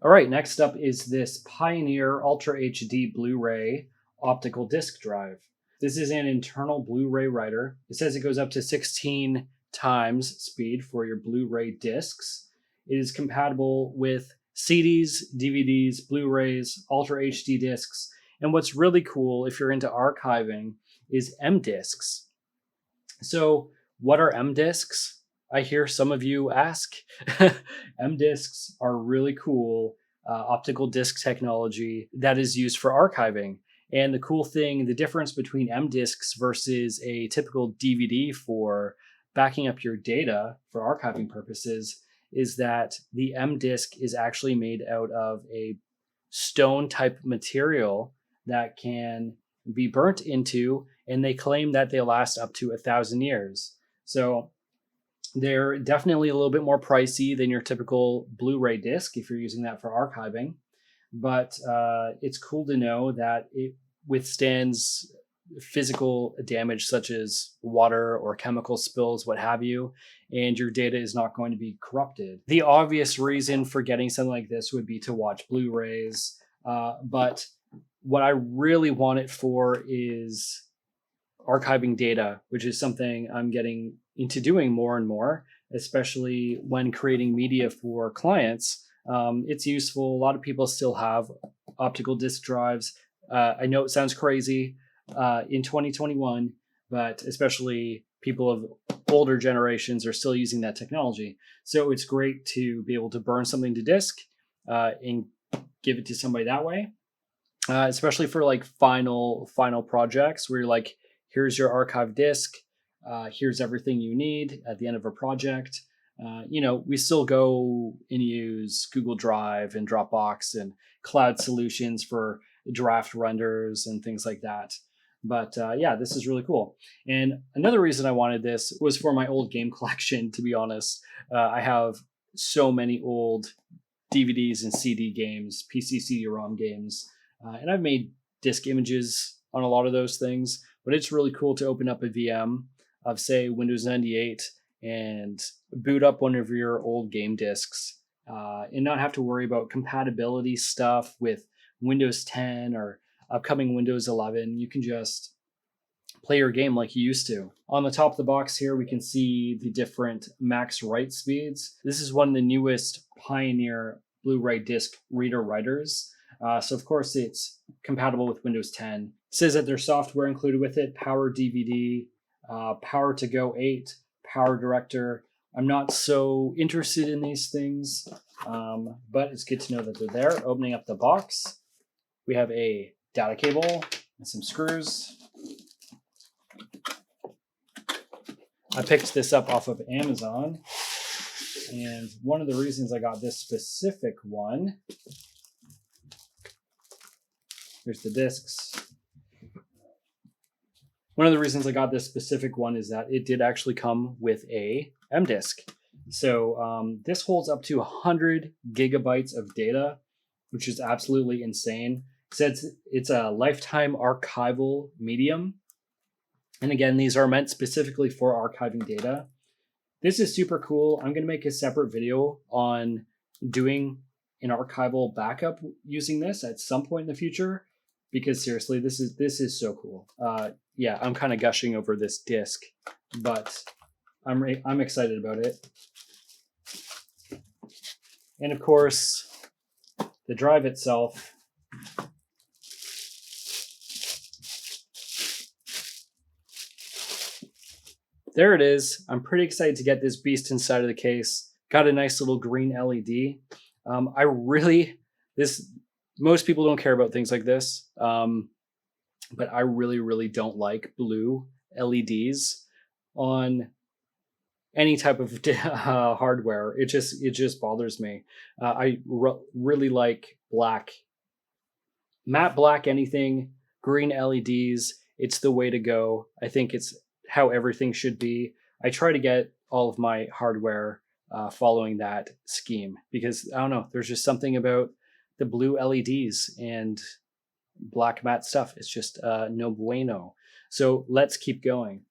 All right, next up is this Pioneer Ultra HD Blu-ray optical disc drive. This is an internal Blu-ray writer. It says it goes up to 16 times speed for your Blu-ray discs. It is compatible with CDs, DVDs, Blu-rays, Ultra HD discs, and what's really cool if you're into archiving is M discs. So, what are M discs? I hear some of you ask. M discs are really cool optical disc technology that is used for archiving. And the cool thing, the difference between M discs versus a typical DVD for backing up your data for archiving purposes is that the M disc is actually made out of a stone type material that can be burnt into, and they claim that they last up to 1,000 years. So they're definitely a little bit more pricey than your typical Blu-ray disc if you're using that for archiving. But it's cool to know that it withstands physical damage such as water or chemical spills, what have you, and your data is not going to be corrupted. The obvious reason for getting something like this would be to watch Blu-rays, but what I really want it for is archiving data, which is something I'm getting into doing more and more, especially when creating media for clients. It's useful. A lot of people still have optical disc drives. I know it sounds crazy in 2021, but especially people of older generations are still using that technology. So it's great to be able to burn something to disk and give it to somebody that way. Especially for like final projects where you're like, here's your archive disk, here's everything you need at the end of a project. We still go and use Google Drive and Dropbox and cloud solutions for draft renders and things like that. But yeah, this is really cool. And another reason I wanted this was for my old game collection, to be honest. I have so many old DVDs and CD games, PC CD-ROM games, and I've made disk images on a lot of those things, but it's really cool to open up a VM of, say, Windows 98 and boot up one of your old game disks and not have to worry about compatibility stuff with Windows 10 or upcoming Windows 11. You can just play your game like you used to. On the top of the box here, we can see the different max write speeds. This is one of the newest Pioneer Blu-ray disc reader writers. So of course it's compatible with Windows 10. It says that there's software included with it, Power DVD, Power to Go 8, Power Director. I'm not so interested in these things, but it's good to know that they're there. Opening up the box, we have a data cable and some screws. I picked this up off of Amazon, and one of the reasons I got this specific one, here's the discs. One of the reasons I got this specific one is that it did actually come with a M disc. So this holds up to 100 gigabytes of data, which is absolutely insane. It says it's a lifetime archival medium. And again, these are meant specifically for archiving data. This is super cool. I'm going to make a separate video on doing an archival backup using this at some point in the future, because seriously, this is so cool. Yeah, I'm kind of gushing over this disc, but I'm excited about it. And of course, the drive itself. There it is. I'm pretty excited to get this beast inside of the case. Got a nice little green LED. Most people don't care about things like this, but I really don't like blue LEDs on any type of hardware. It just bothers me. I really like black, matte black, anything, green LEDs. It's the way to go. I think it's how everything should be. I try to get all of my hardware following that scheme because I don't know, there's just something about the blue LEDs and black matte stuff. It's just no bueno. So let's keep going.